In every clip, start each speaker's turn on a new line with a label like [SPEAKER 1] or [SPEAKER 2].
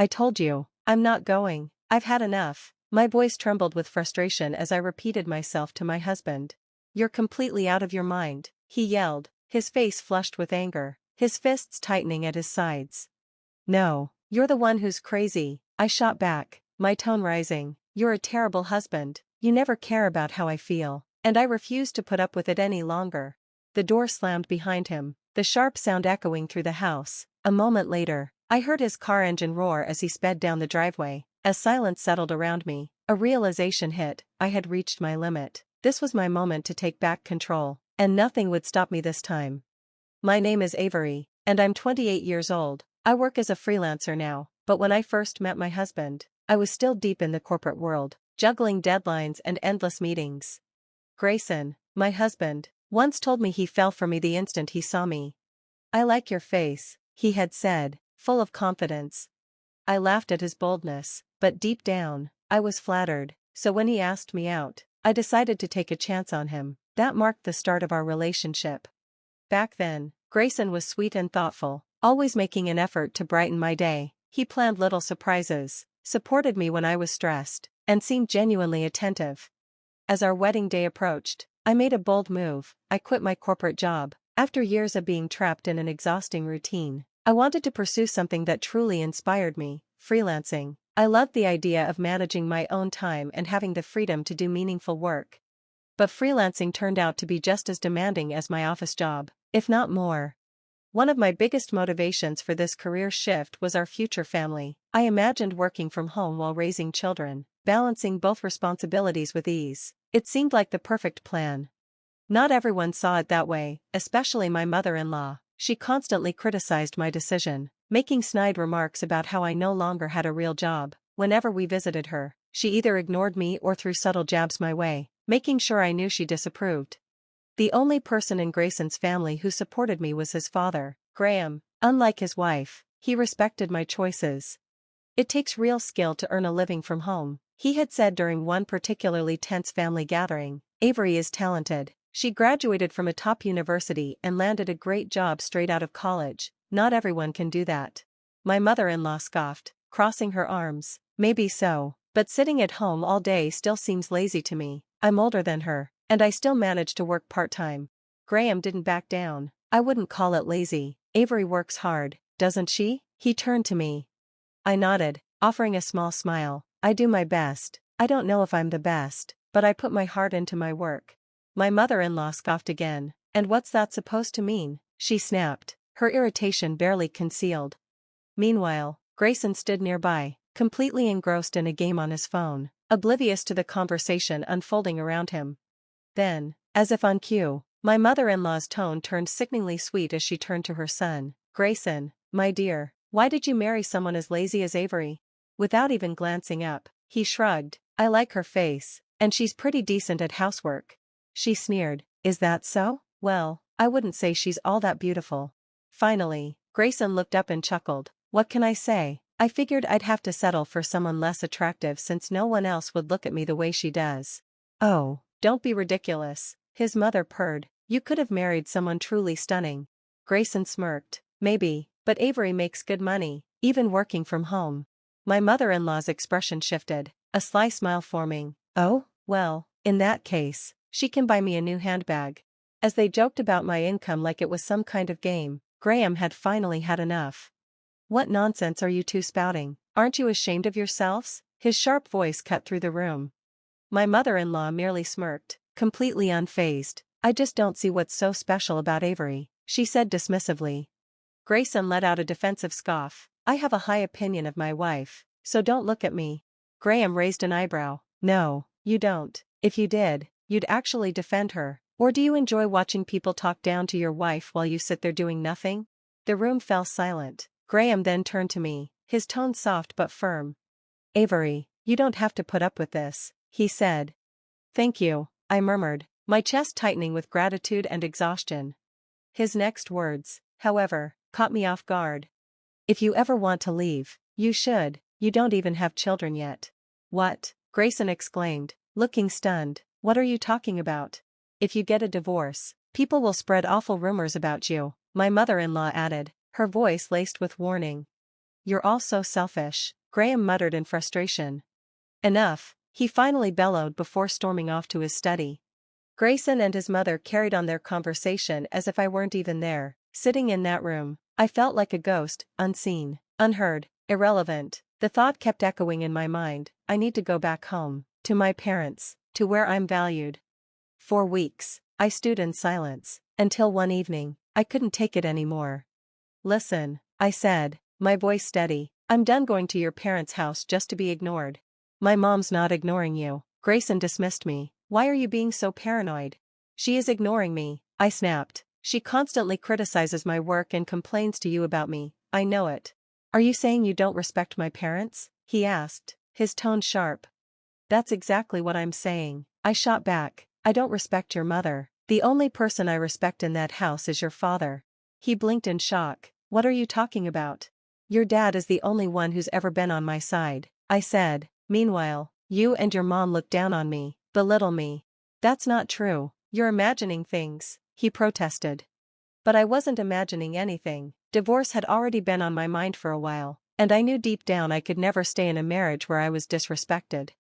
[SPEAKER 1] I told you, I'm not going. I've had enough. My voice trembled with frustration as I repeated myself to my husband. You're completely out of your mind, he yelled, his face flushed with anger, his fists tightening at his sides. No, you're the one who's crazy, I shot back, my tone rising. You're a terrible husband, you never care about how I feel, and I refuse to put up with it any longer. The door slammed behind him, the sharp sound echoing through the house. A moment later, I heard his car engine roar as he sped down the driveway. As silence settled around me, a realization hit. I had reached my limit. This was my moment to take back control, and nothing would stop me this time. My name is Avery, and I'm 28 years old. I work as a freelancer now, but when I first met my husband, I was still deep in the corporate world, juggling deadlines and endless meetings. Grayson, my husband, once told me he fell for me the instant he saw me. I like your face, he had said, full of confidence. I laughed at his boldness, but deep down, I was flattered, so when he asked me out, I decided to take a chance on him. That marked the start of our relationship. Back then, Grayson was sweet and thoughtful, always making an effort to brighten my day. He planned little surprises, supported me when I was stressed, and seemed genuinely attentive. As our wedding day approached, I made a bold move. I quit my corporate job. After years of being trapped in an exhausting routine, I wanted to pursue something that truly inspired me, freelancing. I loved the idea of managing my own time and having the freedom to do meaningful work. But freelancing turned out to be just as demanding as my office job, if not more. One of my biggest motivations for this career shift was our future family. I imagined working from home while raising children, balancing both responsibilities with ease. It seemed like the perfect plan. Not everyone saw it that way, especially my mother-in-law. She constantly criticized my decision, making snide remarks about how I no longer had a real job. Whenever we visited her, she either ignored me or threw subtle jabs my way, making sure I knew she disapproved. The only person in Grayson's family who supported me was his father, Graham. Unlike his wife, he respected my choices. It takes real skill to earn a living from home, he had said during one particularly tense family gathering. Avery is talented. She graduated from a top university and landed a great job straight out of college. Not everyone can do that. My mother-in-law scoffed, crossing her arms. Maybe so, but sitting at home all day still seems lazy to me. I'm older than her, and I still manage to work part-time. Graham didn't back down. I wouldn't call it lazy. Avery works hard, doesn't she? He turned to me. I nodded, offering a small smile. I do my best. I don't know if I'm the best, but I put my heart into my work. My mother-in-law scoffed again. And what's that supposed to mean? She snapped, her irritation barely concealed. Meanwhile, Grayson stood nearby, completely engrossed in a game on his phone, oblivious to the conversation unfolding around him. Then, as if on cue, my mother-in-law's tone turned sickeningly sweet as she turned to her son. Grayson, my dear, why did you marry someone as lazy as Avery? Without even glancing up, he shrugged. I like her face, and she's pretty decent at housework. She sneered. Is that so? Well, I wouldn't say she's all that beautiful. Finally, Grayson looked up and chuckled. What can I say? I figured I'd have to settle for someone less attractive since no one else would look at me the way she does. Oh, don't be ridiculous, his mother purred. You could have married someone truly stunning. Grayson smirked. Maybe, but Avery makes good money, even working from home. My mother-in-law's expression shifted, a sly smile forming. Oh, well, in that case, she can buy me a new handbag. As they joked about my income like it was some kind of game, Graham had finally had enough. What nonsense are you two spouting? Aren't you ashamed of yourselves? His sharp voice cut through the room. My mother-in-law merely smirked, completely unfazed. I just don't see what's so special about Avery, she said dismissively. Grayson let out a defensive scoff. I have a high opinion of my wife, so don't look at me. Graham raised an eyebrow. No, you don't. If you did, you'd actually defend her. Or do you enjoy watching people talk down to your wife while you sit there doing nothing? The room fell silent. Graham then turned to me, his tone soft but firm. Avery, you don't have to put up with this, he said. Thank you, I murmured, my chest tightening with gratitude and exhaustion. His next words, however, caught me off guard. If you ever want to leave, you should. You don't even have children yet. What? Grayson exclaimed, looking stunned. What are you talking about? If you get a divorce, people will spread awful rumors about you, my mother-in-law added, her voice laced with warning. You're all so selfish, Graham muttered in frustration. Enough, he finally bellowed before storming off to his study. Grayson and his mother carried on their conversation as if I weren't even there. Sitting in that room, I felt like a ghost, unseen, unheard, irrelevant. The thought kept echoing in my mind, I need to go back home, to my parents, to where I'm valued. For weeks, I stewed in silence, until one evening, I couldn't take it anymore. Listen, I said, my voice steady, I'm done going to your parents' house just to be ignored. My mom's not ignoring you, Grayson dismissed me. Why are you being so paranoid? She is ignoring me, I snapped. She constantly criticizes my work and complains to you about me, I know it. Are you saying you don't respect my parents? He asked, his tone sharp. That's exactly what I'm saying, I shot back. I don't respect your mother. The only person I respect in that house is your father. He blinked in shock. What are you talking about? Your dad is the only one who's ever been on my side, I said. Meanwhile, you and your mom look down on me, belittle me. That's not true, you're imagining things, he protested. But I wasn't imagining anything. Divorce had already been on my mind for a while, and I knew deep down I could never stay in a marriage where I was disrespected.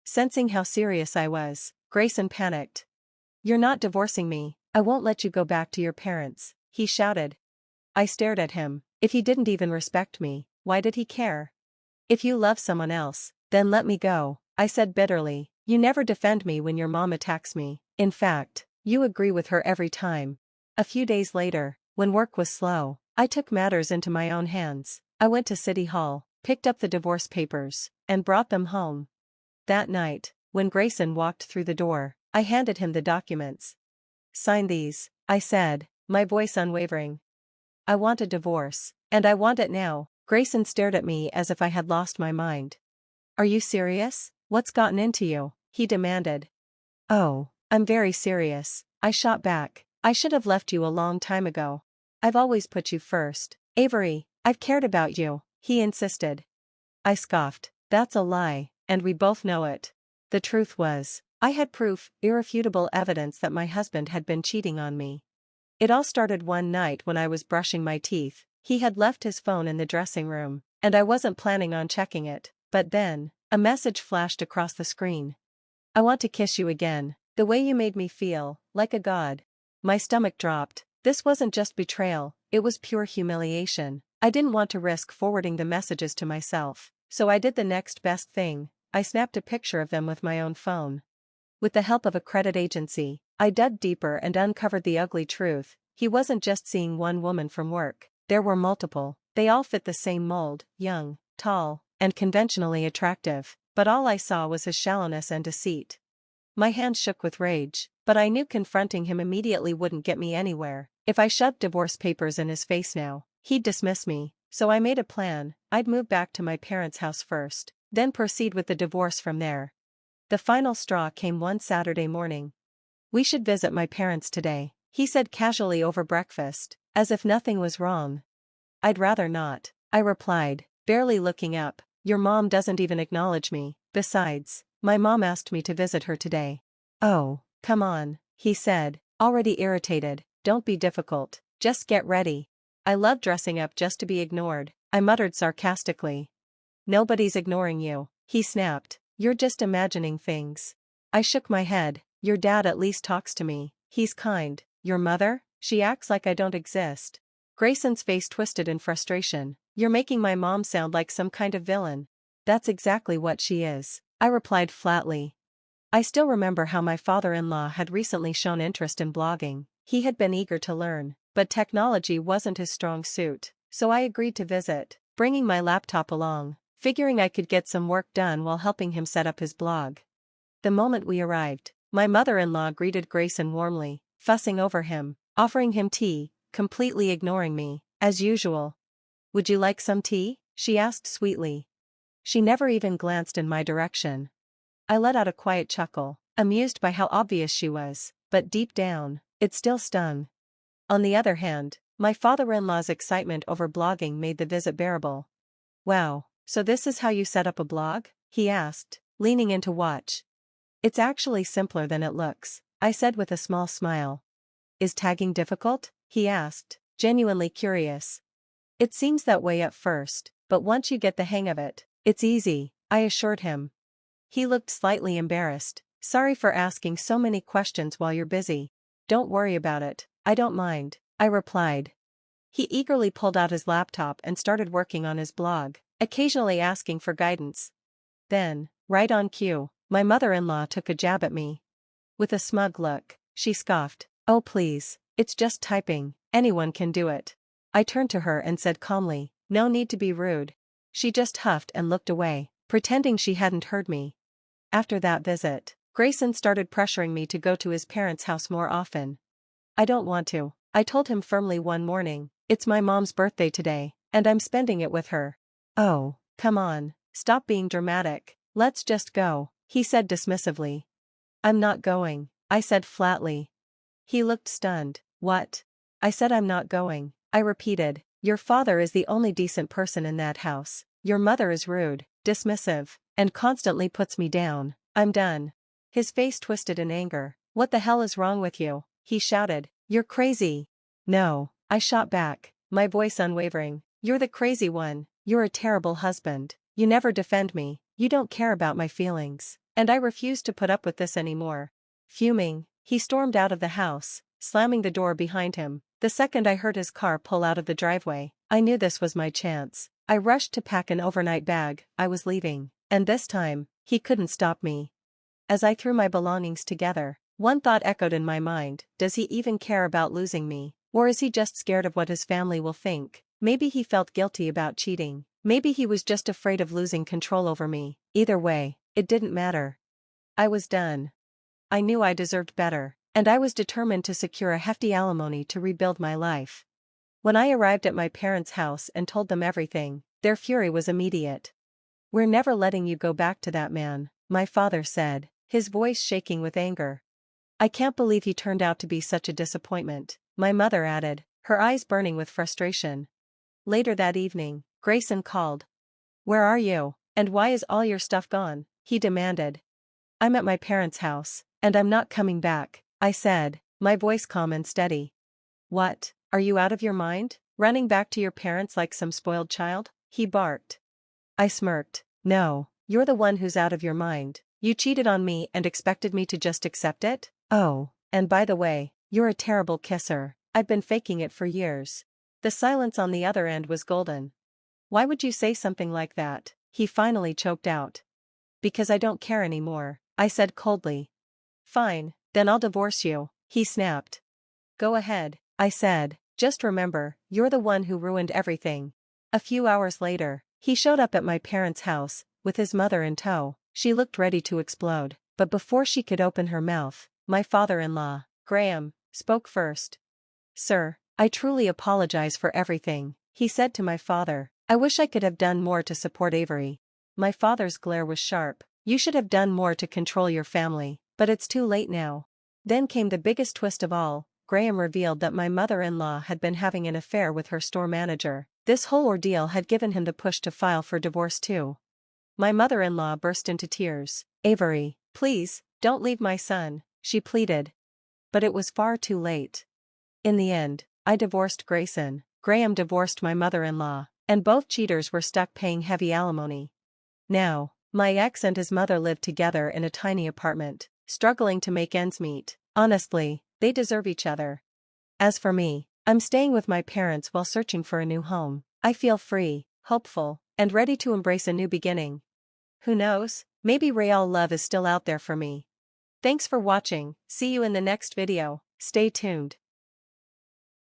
[SPEAKER 1] Sensing how serious I was, Grayson panicked. You're not divorcing me, I won't let you go back to your parents, he shouted. I stared at him. If he didn't even respect me, why did he care? If you love someone else, then let me go, I said bitterly. You never defend me when your mom attacks me. In fact, you agree with her every time. A few days later, when work was slow, I took matters into my own hands. I went to City Hall, picked up the divorce papers, and brought them home. That night, when Grayson walked through the door, I handed him the documents. Sign these, I said, my voice unwavering. I want a divorce, and I want it now. Grayson stared at me as if I had lost my mind. Are you serious? What's gotten into you? He demanded. Oh, I'm very serious, I shot back. I should have left you a long time ago. I've always put you first. Avery, I've cared about you, he insisted. I scoffed. That's a lie, and we both know it. The truth was, I had proof, irrefutable evidence that my husband had been cheating on me. It all started one night when I was brushing my teeth. He had left his phone in the dressing room, and I wasn't planning on checking it, but then, a message flashed across the screen. I want to kiss you again. The way you made me feel, like a god. My stomach dropped. This wasn't just betrayal, it was pure humiliation. I didn't want to risk forwarding the messages to myself, so I did the next best thing. I snapped a picture of them with my own phone. With the help of a credit agency, I dug deeper and uncovered the ugly truth. He wasn't just seeing one woman from work. There were multiple. They all fit the same mold, young, tall, and conventionally attractive, but all I saw was his shallowness and deceit. My hands shook with rage, but I knew confronting him immediately wouldn't get me anywhere. If I shoved divorce papers in his face now, he'd dismiss me, so I made a plan. I'd move back to my parents' house first, then proceed with the divorce from there. The final straw came one Saturday morning. We should visit my parents today, he said casually over breakfast, as if nothing was wrong. I'd rather not, I replied, barely looking up. Your mom doesn't even acknowledge me. Besides, my mom asked me to visit her today. Oh, come on, he said, already irritated. Don't be difficult, just get ready. I love dressing up just to be ignored, I muttered sarcastically. Nobody's ignoring you, he snapped. You're just imagining things. I shook my head. Your dad at least talks to me. He's kind. Your mother? She acts like I don't exist. Grayson's face twisted in frustration. You're making my mom sound like some kind of villain. That's exactly what she is, I replied flatly. I still remember how my father-in-law had recently shown interest in blogging. He had been eager to learn, but technology wasn't his strong suit, so I agreed to visit, bringing my laptop along, figuring I could get some work done while helping him set up his blog. The moment we arrived, my mother-in-law greeted Grayson warmly, fussing over him, offering him tea, completely ignoring me, as usual. Would you like some tea? She asked sweetly. She never even glanced in my direction. I let out a quiet chuckle, amused by how obvious she was, but deep down, it still stung. On the other hand, my father-in-law's excitement over blogging made the visit bearable. Wow, so this is how you set up a blog? He asked, leaning in to watch. It's actually simpler than it looks, I said with a small smile. Is tagging difficult? He asked, genuinely curious. It seems that way at first, but once you get the hang of it, it's easy, I assured him. He looked slightly embarrassed. Sorry for asking so many questions while you're busy. Don't worry about it, I don't mind, I replied. He eagerly pulled out his laptop and started working on his blog, occasionally asking for guidance. Then, right on cue, my mother-in-law took a jab at me. With a smug look, she scoffed, "Oh please, it's just typing, anyone can do it." I turned to her and said calmly, "No need to be rude." She just huffed and looked away, pretending she hadn't heard me. After that visit, Grayson started pressuring me to go to his parents' house more often. "I don't want to," I told him firmly one morning. "It's my mom's birthday today, and I'm spending it with her." "Oh, come on, stop being dramatic, let's just go," he said dismissively. "I'm not going," I said flatly. He looked stunned. "What?" I said I'm not going, I repeated. "Your father is the only decent person in that house. Your mother is rude, dismissive, and constantly puts me down. I'm done." His face twisted in anger. "What the hell is wrong with you?" he shouted. "You're crazy." "No," I shot back, my voice unwavering. "You're the crazy one, you're a terrible husband, you never defend me, you don't care about my feelings, and I refuse to put up with this anymore." Fuming, he stormed out of the house, slamming the door behind him. The second I heard his car pull out of the driveway, I knew this was my chance. I rushed to pack an overnight bag. I was leaving, and this time, he couldn't stop me. As I threw my belongings together, one thought echoed in my mind: does he even care about losing me, or is he just scared of what his family will think? Maybe he felt guilty about cheating, maybe he was just afraid of losing control over me. Either way, it didn't matter. I was done. I knew I deserved better, and I was determined to secure a hefty alimony to rebuild my life. When I arrived at my parents' house and told them everything, their fury was immediate. "We're never letting you go back to that man," my father said, his voice shaking with anger. "I can't believe he turned out to be such a disappointment," my mother added, her eyes burning with frustration. Later that evening, Grayson called. "Where are you, and why is all your stuff gone?" he demanded. "I'm at my parents' house, and I'm not coming back," I said, my voice calm and steady. "What, are you out of your mind, running back to your parents like some spoiled child?" he barked. I smirked. "No, you're the one who's out of your mind. You cheated on me and expected me to just accept it? Oh, and by the way, you're a terrible kisser. I've been faking it for years." The silence on the other end was golden. "Why would you say something like that?" he finally choked out. "Because I don't care anymore," I said coldly. "Fine, then I'll divorce you," he snapped. "Go ahead," I said, "just remember, you're the one who ruined everything." A few hours later, he showed up at my parents' house, with his mother in tow. She looked ready to explode, but before she could open her mouth, my father-in-law, Graham, spoke first. "Sir, I truly apologize for everything," he said to my father. "I wish I could have done more to support Avery." My father's glare was sharp. "You should have done more to control your family, but it's too late now." Then came the biggest twist of all. Graham revealed that my mother-in-law had been having an affair with her store manager. This whole ordeal had given him the push to file for divorce too. My mother-in-law burst into tears. "Avery, please, don't leave my son," she pleaded. But it was far too late. In the end, I divorced Grayson, Graham divorced my mother-in-law, and both cheaters were stuck paying heavy alimony. Now, my ex and his mother lived together in a tiny apartment, struggling to make ends meet. Honestly, they deserve each other. As for me, I'm staying with my parents while searching for a new home. I feel free, hopeful, and ready to embrace a new beginning. Who knows, maybe real love is still out there for me. Thanks for watching, see you in the next video, stay tuned.